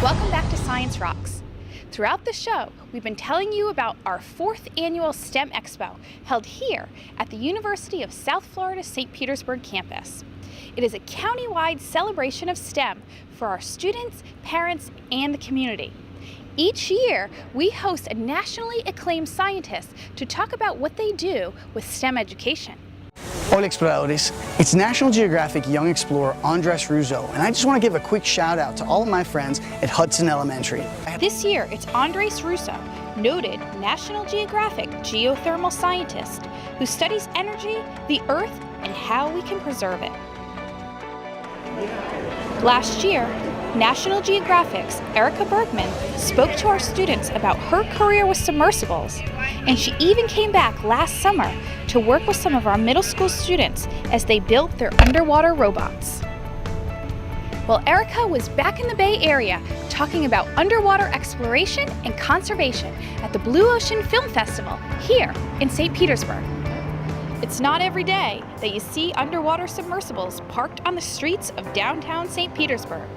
Welcome back to Science Rocks. Throughout the show, we've been telling you about our 4th annual STEM Expo held here at the University of South Florida St. Petersburg campus. It is a county-wide celebration of STEM for our students, parents, and the community. Each year, we host a nationally acclaimed scientist to talk about what they do with STEM education. Hola Exploradores, it's National Geographic Young Explorer Andres Russo, and I just want to give a quick shout out to all of my friends at Hudson Elementary. This year, it's Andres Russo, noted National Geographic geothermal scientist who studies energy, the earth, and how we can preserve it. Last year, National Geographic's Erica Bergman spoke to our students about her career with submersibles, and she even came back last summer to work with some of our middle school students as they built their underwater robots. Well, Erica was back in the Bay Area talking about underwater exploration and conservation at the Blue Ocean Film Festival here in St. Petersburg. It's not every day that you see underwater submersibles parked on the streets of downtown St. Petersburg.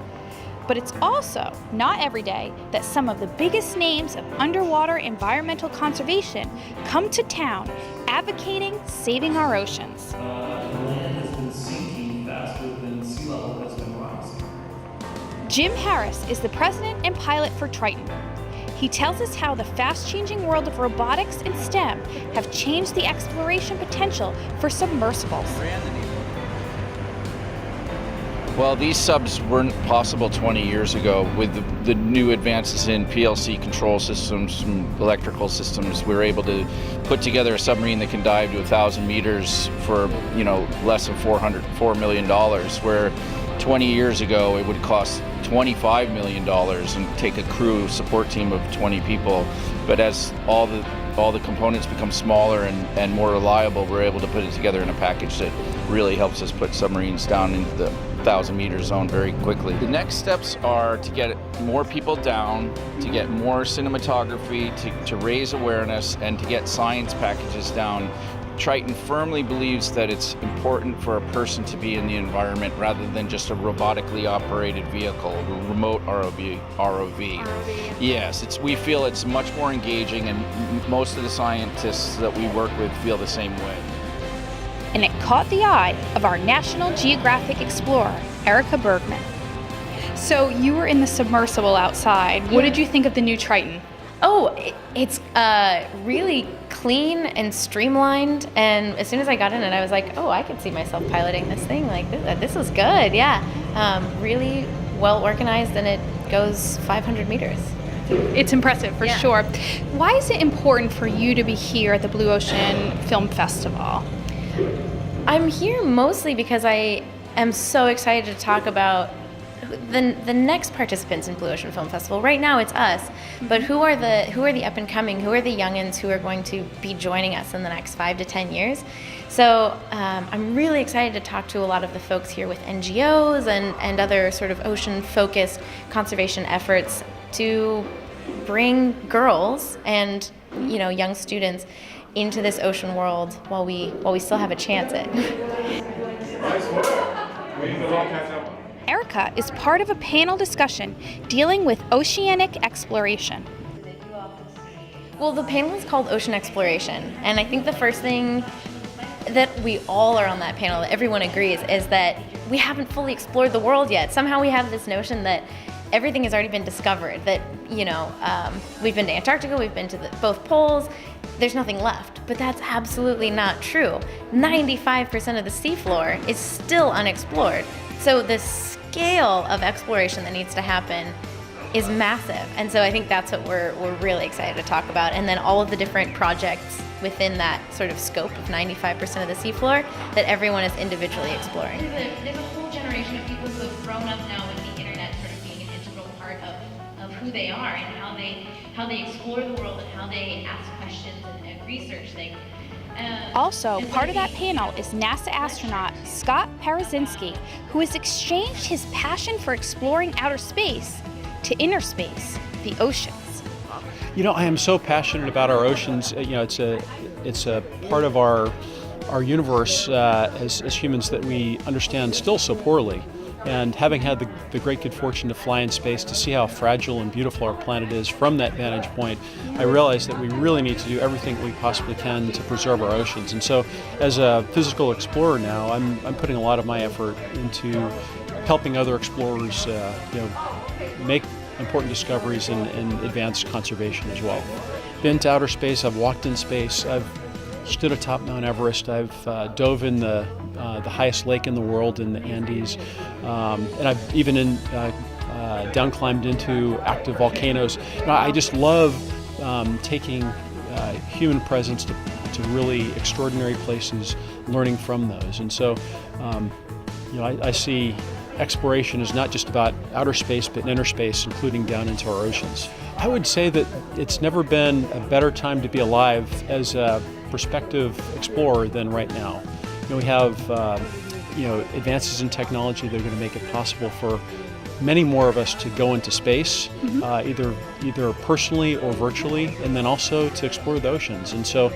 But it's also not every day that some of the biggest names of underwater environmental conservation come to town advocating saving our oceans. The land has been sinking faster than sea level has been rising. Jim Harris is the president and pilot for Triton. He tells us how the fast-changing world of robotics and STEM have changed the exploration potential for submersibles. Well, these subs weren't possible 20 years ago. With the new advances in PLC control systems, electrical systems, we were able to put together a submarine that can dive to 1,000 meters for, less than $4 million, where 20 years ago it would cost $25 million and take a crew support team of 20 people. But as all the components become smaller and more reliable, we're able to put it together in a package that really helps us put submarines down into the 1,000-meter zone very quickly. The next steps are to get more people down, to get more cinematography, to raise awareness, and to get science packages down. Triton firmly believes that it's important for a person to be in the environment rather than just a robotically operated vehicle, a remote ROV. Yes, we feel it's much more engaging, and most of the scientists that we work with feel the same way. And it caught the eye of our National Geographic Explorer, Erica Bergman. So you were in the submersible outside. What did you think of the new Triton? Oh, it's really clean and streamlined, and as soon as I got in it, I was like, oh, I could see myself piloting this thing. Like, this is good, yeah. Really well organized, and it goes 500 meters. It's impressive, for sure. Why is it important for you to be here at the Blue Ocean Film Festival? I'm here mostly because I am so excited to talk about the next participants in Blue Ocean Film Festival. Right now it's us, but who are the up and coming, who are the youngins who are going to be joining us in the next 5 to 10 years? So I'm really excited to talk to a lot of the folks here with NGOs and other sort of ocean-focused conservation efforts to bring girls and young students into this ocean world while we still have a chance at it. Erica is part of a panel discussion dealing with oceanic exploration. Well, the panel is called Ocean Exploration, and I think the first thing that we all are on that panel, that everyone agrees, is that we haven't fully explored the world yet. Somehow we have this notion that everything has already been discovered, that, we've been to Antarctica, we've been to both poles, there's nothing left. But that's absolutely not true. 95% of the seafloor is still unexplored. So the scale of exploration that needs to happen is massive. And so I think that's what we're really excited to talk about. And then all of the different projects within that sort of scope of 95% of the seafloor that everyone is individually exploring. There's a whole generation of people who have grown up now with the internet sort of being an integral part of who they are and how they explore the world and how they ask questions and research things. Also, part of that panel is NASA astronaut Scott Parazynski, who has exchanged his passion for exploring outer space to inner space, the oceans. I am so passionate about our oceans. It's a part of our universe as humans that we understand still so poorly. And having had the great good fortune to fly in space, to see how fragile and beautiful our planet is from that vantage point, I realized that we really need to do everything we possibly can to preserve our oceans. And so as a physical explorer now, I'm putting a lot of my effort into helping other explorers make important discoveries and advance conservation as well. Been to outer space, I've walked in space, I've stood atop Mount Everest, I've dove in the highest lake in the world in the Andes, and I've even down climbed into active volcanoes. I just love taking human presence to really extraordinary places, learning from those. And so I see exploration is not just about outer space, but inner space, including down into our oceans. I would say that it's never been a better time to be alive as a prospective explorer than right now. We have advances in technology that are going to make it possible for many more of us to go into space, either personally or virtually, and then also to explore the oceans. And so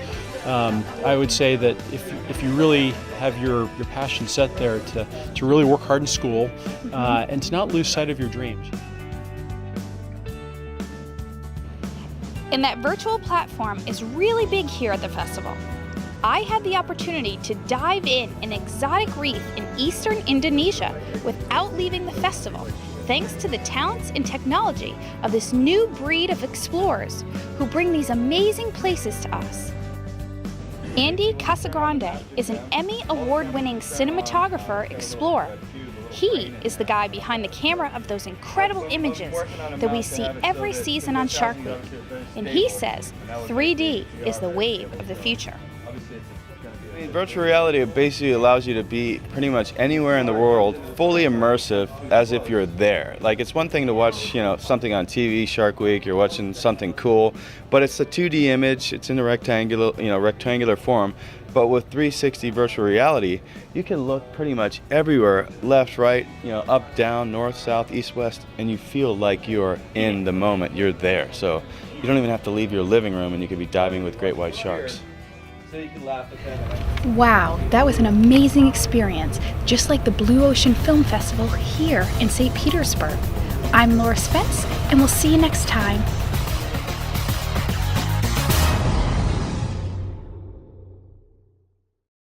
I would say that if you really have your passion set there to really work hard in school and to not lose sight of your dreams. And that virtual platform is really big here at the festival. I had the opportunity to dive in an exotic reef in eastern Indonesia without leaving the festival, thanks to the talents and technology of this new breed of explorers who bring these amazing places to us. Andy Casagrande is an EMMY Award-winning cinematographer explorer. He is the guy behind the camera of those incredible images that we see every season on Shark Week. And he says 3D is the wave of the future. Virtual reality basically allows you to be pretty much anywhere in the world, fully immersive, as if you're there. Like, it's one thing to watch, something on TV, Shark Week, you're watching something cool, but it's a 2D image, it's in a rectangular form. But with 360 virtual reality, you can look pretty much everywhere, left, right, up, down, north, south, east, west, and you feel like you're in the moment, you're there. So you don't even have to leave your living room and you could be diving with great white sharks. Wow, that was an amazing experience, just like the Blue Ocean Film Festival here in St. Petersburg. I'm Laura Spence, and we'll see you next time.